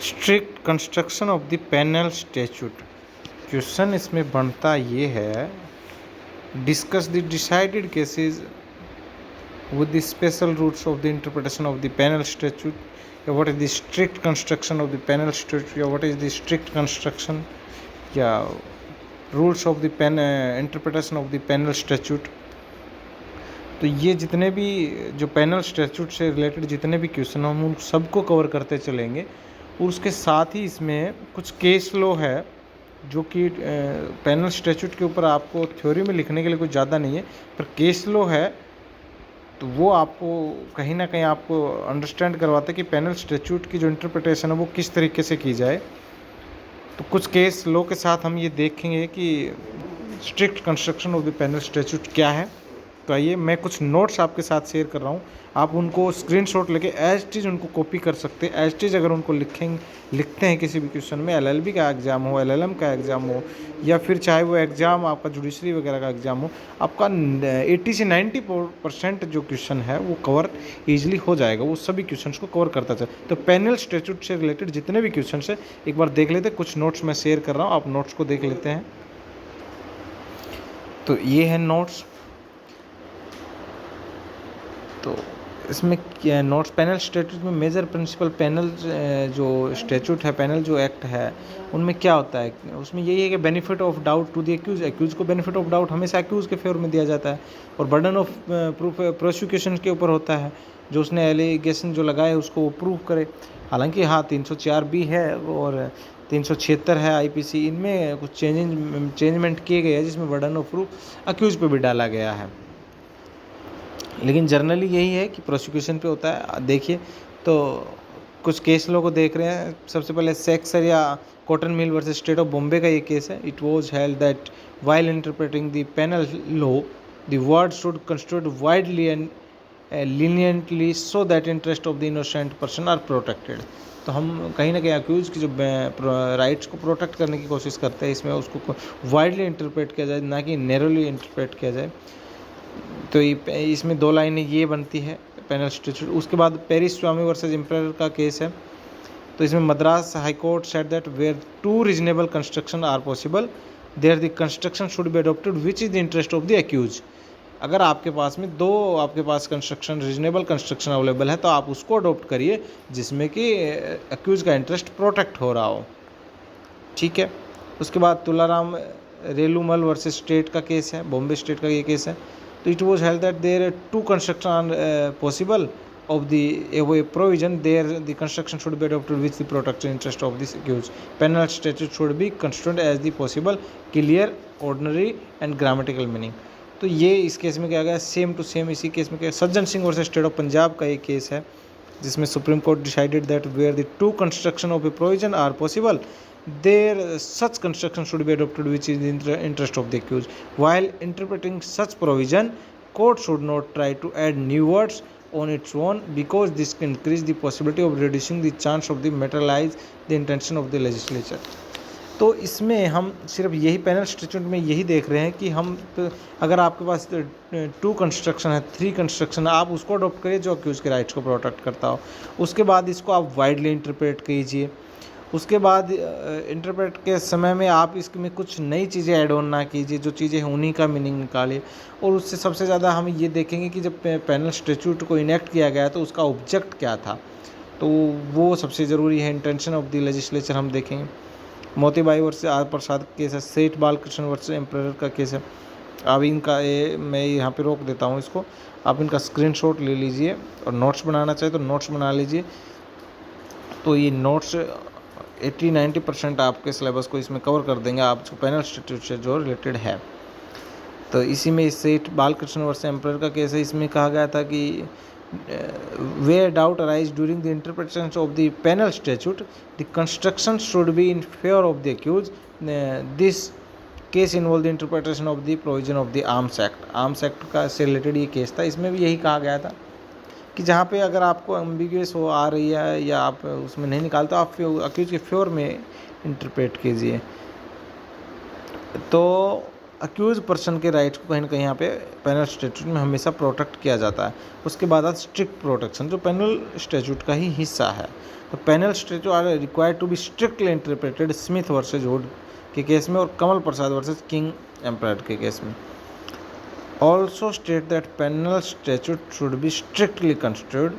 Strict construction of the penal statute. Question इसमें बनता ये है, discuss the decided cases with the special rules of the interpretation of the penal statute, या what is the strict construction of the penal statute, या what is the strict construction या rules of the interpretation of the penal statute। तो ये जितने भी जो penal statute से related जितने भी क्वेश्चन हम उन सबको कवर करते चलेंगे, और उसके साथ ही इसमें कुछ केस लॉ है जो कि पेनल स्टैट्यूट के ऊपर आपको थ्योरी में लिखने के लिए कुछ ज़्यादा नहीं है, पर केस लॉ है तो वो आपको कहीं ना कहीं आपको अंडरस्टैंड करवाता है कि पेनल स्टैट्यूट की जो इंटरप्रिटेशन है वो किस तरीके से की जाए। तो कुछ केस लॉ के साथ हम ये देखेंगे कि strict construction of the penal statute क्या है। तो आइए, मैं कुछ नोट्स आपके साथ शेयर कर रहा हूँ, आप उनको स्क्रीनशॉट लेके एज इट इज़ उनको कॉपी कर सकते हैं। एज इट इज़ अगर उनको लिखते हैं किसी भी क्वेश्चन में, एलएलबी का एग्ज़ाम हो, एलएलएम का एग्ज़ाम हो, या फिर चाहे वो एग्ज़ाम आपका जुडिशरी वगैरह का एग्ज़ाम हो, आपका 80 से 90% जो क्वेश्चन है वो कवर ईजिली हो जाएगा, वो सभी क्वेश्चन को कवर करता चले। तो पेनल स्टैट्यूट से रिलेटेड जितने भी क्वेश्चन है एक बार देख लेते हैं। कुछ नोट्स मैं शेयर कर रहा हूँ, आप नोट्स को देख लेते हैं। तो ये है नोट्स। तो इसमें क्या नोट्स, पेनल स्टैट्यूट में मेजर प्रिंसिपल पेनल जो स्टैट्यूट है, पेनल जो एक्ट है, उनमें क्या होता है, उसमें यही है कि benefit of doubt to the accused. Accused को बेनिफिट ऑफ डाउट हमेशा एक्यूज के फेवर में दिया जाता है, और बर्डन ऑफ प्रूफ प्रोसिक्यूशन के ऊपर होता है, जो उसने एलिगेशन जो लगाए उसको वो प्रूव करे। हालांकि हाँ, 304 भी है और 376 है आईपीसी, इनमें कुछ चेंजमेंट किए गए हैं जिसमें बर्डन ऑफ प्रूफ एक्यूज पे भी डाला गया है, लेकिन जनरली यही है कि प्रोसिक्यूशन पे होता है। देखिए, तो कुछ केस लॉ को देख रहे हैं। सबसे पहले सेक्सर या cotton mill versus state of Bombay का ये केस है। It was held that while interpreting the penal law the word should construct widely and leniently so that interest of the innocent person are protected. तो हम कहीं ना कहीं accused की जो राइट्स को प्रोटेक्ट करने की कोशिश करते हैं, इसमें उसको वाइडली इंटरप्रेट किया जाए, ना कि नैरोली इंटरप्रेट किया जाए। तो इसमें दो लाइनें ये बनती है पेनल स्टैट्यूट। उसके बाद पेरिस स्वामी वर्सेस एम्परर का केस है। तो इसमें Madras high court said that where two reasonable construction are possible there the construction should be adopted which is the interest of the accused. अगर आपके पास में आपके पास कंस्ट्रक्शन रीजनेबल कंस्ट्रक्शन अवेलेबल है तो आप उसको अडॉप्ट करिए जिसमें कि एक्यूज का इंटरेस्ट प्रोटेक्ट हो रहा हो। ठीक है। उसके बाद तुलाराम रेलूमल वर्सेस स्टेट का केस है, बॉम्बे स्टेट का ये केस है। तो it was held that there are two construction possible of the above provision. There the construction should be adopted with the protection interest of the accused. Penal statute should be construed as the possible, clear, ordinary and grammatical meaning. तो ये इस case में क्या गया, same to same इसी case में क्या, Sajjan Singh versus state of Punjab का ये केस है, जिसमें supreme court decided that where the two construction of a provision are possible there such construction should be adopted which is in the interest of the accused. While interpreting such provision, court should not try to add new words on its own because this can increase the possibility of reducing the chance of the materialize the intention of the legislature. तो इसमें हम सिर्फ यही panel statute में यही देख रहे हैं कि हम अगर आपके पास 2 कंस्ट्रक्शन है, 3 कंस्ट्रक्शन है, आप उसको अडॉप्ट करिए जो अक्यूज के राइट्स को प्रोटेक्ट करता हो। उसके बाद इसको आप वाइडली इंटरप्रेट कीजिए। उसके बाद इंटरप्रेट के समय में आप इसमें कुछ नई चीज़ें ऐड ऑन ना कीजिए, जो चीज़ें हैं उन्हीं का मीनिंग निकालिए। और उससे सबसे ज़्यादा हम ये देखेंगे कि जब पेनल स्टैट्यूट को इनेक्ट किया गया तो उसका ऑब्जेक्ट क्या था, तो वो सबसे ज़रूरी है। इंटेंशन ऑफ द लेजिस्लेचर हम देखेंगे। Motibai versus R Prasad case है। सेठ बालकृष्ण वर्सेस एम्परर का केस है। अब इनका मैं यहाँ पे रोक देता हूँ इसको, आप इनका स्क्रीनशॉट ले लीजिए और नोट्स बनाना चाहे तो नोट्स बना लीजिए। तो ये नोट्स 80-90% आपके सिलेबस को इसमें कवर कर देंगे, आप जो पेनल स्टैट्यूट से जो रिलेटेड है। तो इसी में सेठ बालकृष्ण वर्सेस एम्परर का केस है। इसमें कहा गया था कि where doubt arise during the interpretation of the penal statute the construction should be in favour of the accused. This case involve the interpretation of the provision of the arms act. Arms act का से related ये case था। इसमें भी यही कहा गया था कि जहाँ पे अगर आपको एम्बिगुअस हो आ रही है या आप उसमें नहीं निकालते, आप अक्यूज के फेवर में इंटरप्रेट कीजिए। तो अक्यूज पर्सन के राइट्स को कहीं ना कहीं यहाँ पे पेनल स्टैट्यूट में हमेशा प्रोटेक्ट किया जाता है। उसके बाद स्ट्रिक्ट प्रोटेक्शन जो पेनल स्टैट्यूट का ही हिस्सा है। तो penal statute are required to be strictly interpreted Smith versus Wood के केस में और Kamal Prasad versus king emperor के केस में। Also state that penal statute should be strictly constructed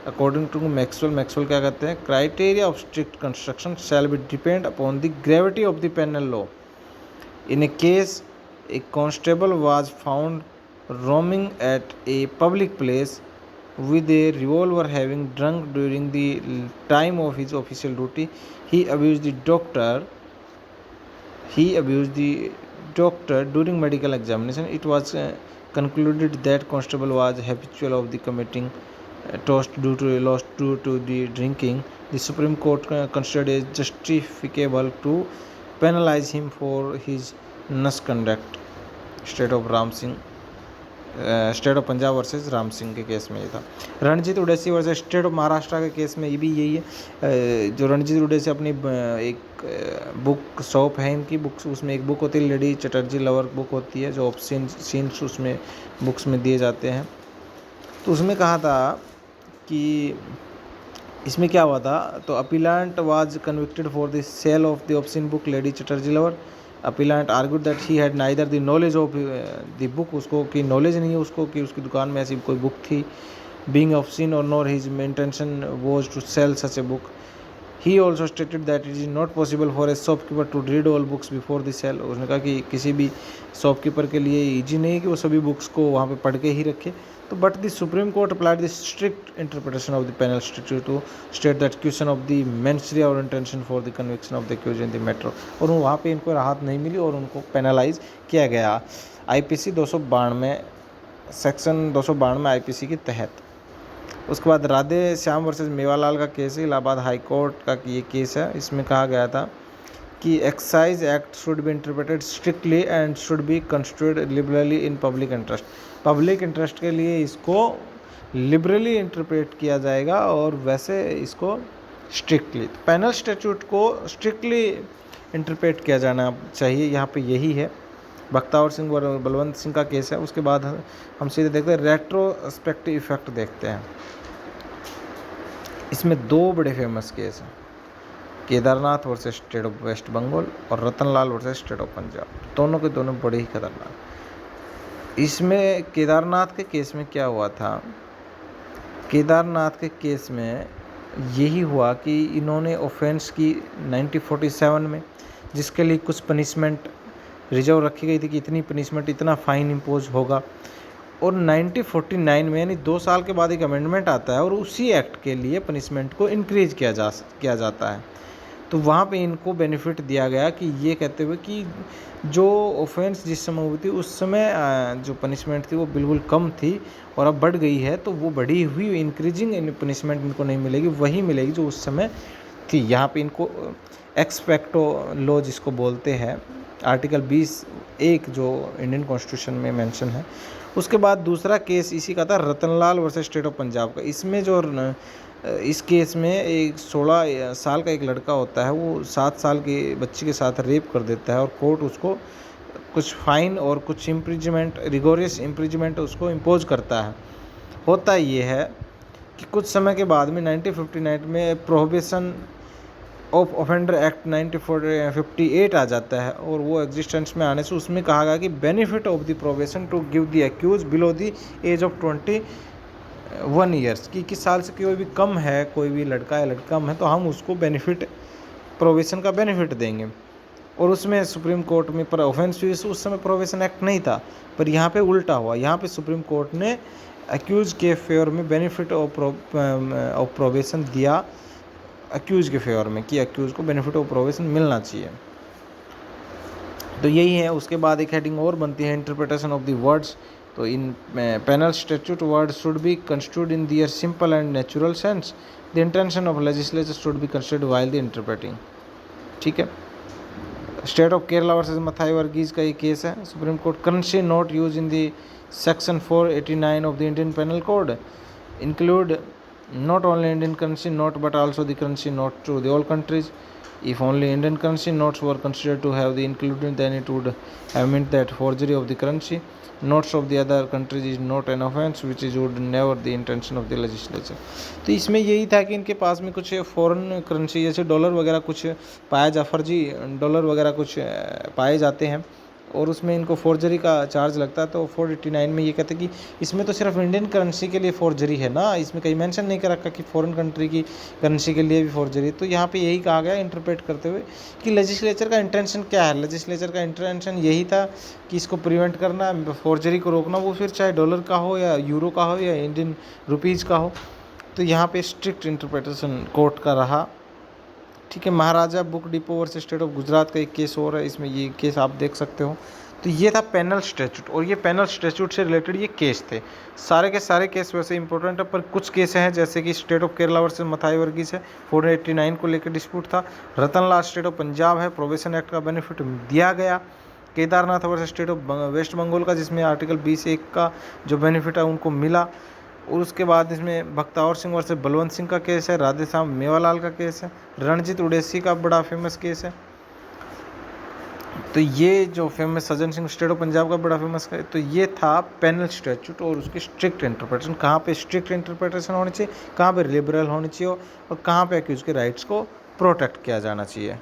according to Maxwell क्या कहते हैं, criteria of strict construction shall be depend upon the gravity of the penal law. In a case a constable was found roaming at a public place with a revolver having drunk during the time of his official duty. He abused the doctor during medical examination. It was concluded that constable was habitual of the committing toast due to the drinking. The Supreme Court considered it justificable to penalize him for his misconduct. State of Punjab versus Ram Singh के case में ये था। Ranjit Udeshi versus state of Maharashtra के case में ये भी यही है। जो रणजीत उडेसी अपनी एक बुक शॉप है इनकी बुक्स, उसमें एक बुक होती है लेडी चटर्जी लवर बुक होती है जो ऑप्शन सीन्स उसमें बुक्स में दिए जाते हैं। तो उसमें कहा था कि इसमें क्या हुआ था, तो appellant was convicted for the sale of the obscene book lady Chatterley lover. Appellant argued that he had neither the knowledge of the book, उसको की नॉलेज नहीं है उसको कि उसकी दुकान में ऐसी कोई बुक थी, बीइंग ऑब्सीन और nor his intention was to sell such a book. He also stated that it is not possible for a shopkeeper to read all books before the sale. उसने कहा कि किसी भी शॉपकीपर के लिए easy नहीं है कि वो सभी बुक्स को वहाँ पे पढ़ के ही रखे। तो but the supreme court applied the strict interpretation of the penal statute to state that question of the mens rea और intention for the conviction of the accused in the matter, और वहाँ पे इनको राहत नहीं मिली और उनको पेनलाइज किया गया IPC 292 सेक्शन 292 IPC के तहत। उसके बाद राधे श्याम वर्सेस मेवालाल का केस है, इलाहाबाद हाई कोर्ट का ये केस है। इसमें कहा गया था कि excise act should be interpreted strictly and should be constructed liberally in public interest. Public interest के लिए इसको लिबरली इंटरप्रेट किया जाएगा और वैसे इसको स्ट्रिक्टली, पेनल स्टैट्यूट को स्ट्रिक्टली इंटरप्रेट किया जाना चाहिए। यहाँ पे यही है। बख्तावर सिंह और बलवंत सिंह का केस है। उसके बाद हम सीधे देखते हैं रेट्रोस्पेक्टिव इफेक्ट देखते हैं। इसमें दो बड़े फेमस केस हैं, Kedarnath versus state of waste Bengal और Ratanlal versus state of Punjab. दोनों के दोनों बड़े ही खतरनाक। इसमें केदारनाथ के केस में क्या हुआ था, केदारनाथ के केस में यही हुआ कि इन्होंने ऑफेंस की 1947 में, जिसके लिए कुछ पनिशमेंट रिजर्व रखी गई थी कि इतनी पनिशमेंट, इतना फ़ाइन इम्पोज होगा। और 1949 में यानी 2 साल के बाद एक अमेंडमेंट आता है और उसी एक्ट के लिए पनिशमेंट को इंक्रीज किया जाता है। तो वहाँ पे इनको बेनिफिट दिया गया कि ये कहते हुए कि जो ऑफेंस जिस समय हुई थी उस समय जो पनिशमेंट थी वो बिल्कुल कम थी और अब बढ़ गई है, तो वो बढ़ी हुई इंक्रीजिंग पनिशमेंट इनको नहीं मिलेगी, वही मिलेगी जो उस समय थी। यहाँ पे इनको एक्सपेक्टो लॉ जिसको बोलते हैं, आर्टिकल 20(1) जो इंडियन कॉन्स्टिट्यूशन में मेंशन है। उसके बाद दूसरा केस इसी का था, Ratanlal versus state of Punjab का। इसमें जो इस केस में एक 16 साल का एक लड़का होता है, वो 7 साल की बच्ची के साथ रेप कर देता है और कोर्ट उसको कुछ फाइन और कुछ इम्प्रिजमेंट, रिगोरियस इम्प्रिजमेंट उसको इम्पोज करता है। होता ये है कि कुछ समय के बाद में 1959 में प्रोहिबिशन ऑफ ऑफेंडर एक्ट 1958 आ जाता है और वो एग्जिस्टेंस में आने से उसमें कहा गया कि benefit of the probation to give the accused below the age of 21 years, कि 21 साल से कोई भी कम है, कोई भी लड़का या लड़का कम है, तो हम उसको बेनिफिट, प्रोबेशन का बेनिफिट देंगे। और उसमें सुप्रीम कोर्ट में पर ऑफेंस हुई, उस समय प्रोबेशन एक्ट नहीं था, पर यहाँ पे उल्टा हुआ। यहाँ पे सुप्रीम कोर्ट ने एक्यूज के फेवर में बेनिफिट ऑफ प्रोबेशन दिया एक्यूज के फेवर में, कि एक्यूज को बेनिफिट ऑफ प्रोबेशन मिलना चाहिए। तो यही है। उसके बाद एक हेडिंग और बनती है, इंटरप्रिटेशन ऑफ द वर्ड्स। तो in penal statute words should be construed in their simple and natural sense. The intention of legislature should be considered while the interpreting. ठीक है। State of Kerala versus Mathai Varghese का ये case है। Supreme court, currency note use in the section 489 of the Indian penal code include not only Indian currency note but also the currency note to the all countries. If only Indian currency notes were considered to have the included, then it would have meant that forgery of the currency notes of the other countries is not an offense, which is would never the intention of the legislature. तो इसमें यही था कि इनके पास में कुछ foreign currency जैसे dollar वगैरह कुछ पाया जा फर्जी डॉलर वगैरह कुछ पाए जाते हैं और उसमें इनको फोर्जरी का चार्ज लगता है। तो 489 में ये कहते हैं कि इसमें तो सिर्फ इंडियन करेंसी के लिए फोर्जरी है ना, इसमें कहीं मेंशन नहीं कर रखा कि फॉरेन कंट्री की करेंसी के लिए भी फोर्जरी। तो यहाँ पे यही कहा गया इंटरप्रेट करते हुए कि लेजिस्लेचर का इंटेंशन क्या है। लेजिस्लेचर का इंटेंशन यही था कि इसको प्रिवेंट करना, फोर्जरी को रोकना, वो फिर चाहे डॉलर का हो या यूरो का हो या इंडियन रुपीज़ का हो। तो यहाँ पे स्ट्रिक्ट इंटरप्रिटेशन कोर्ट का रहा। ठीक है, Maharaja book depot versus state of Gujarat का एक केस और है, इसमें ये केस आप देख सकते हो। तो ये था पेनल स्टैट्यूट और ये पेनल स्टैट्यूट से रिलेटेड ये केस थे। सारे के सारे केस वैसे इंपॉर्टेंट है, पर कुछ केस हैं जैसे कि state of Kerala versus Mathai Varghese है, 489 को लेकर डिस्प्यूट था। रतनलाल स्टेट ऑफ पंजाब है, प्रोबेशन एक्ट का बेनिफिट दिया गया। Kedarnath versus state of waste Bengal का, जिसमें आर्टिकल 20(1) का जो बेनिफिट है उनको मिला। और उसके बाद इसमें भक्तावर सिंह वर्सेस बलवंत सिंह का केस है, राधेश्याम मेवालाल का केस है, रणजीत उड़ेसी का बड़ा फेमस केस है। तो ये जो famous Sajjan Singh state of Punjab का बड़ा फेमस है। तो ये था पेनल स्टैट्यूट और उसकी स्ट्रिक्ट इंटरप्रिटेशन, कहाँ पे स्ट्रिक्ट इंटरप्रिटेशन होनी चाहिए, कहाँ पे लिबरल होनी चाहिए और कहाँ पे एक्यूज के राइट्स को प्रोटेक्ट किया जाना चाहिए।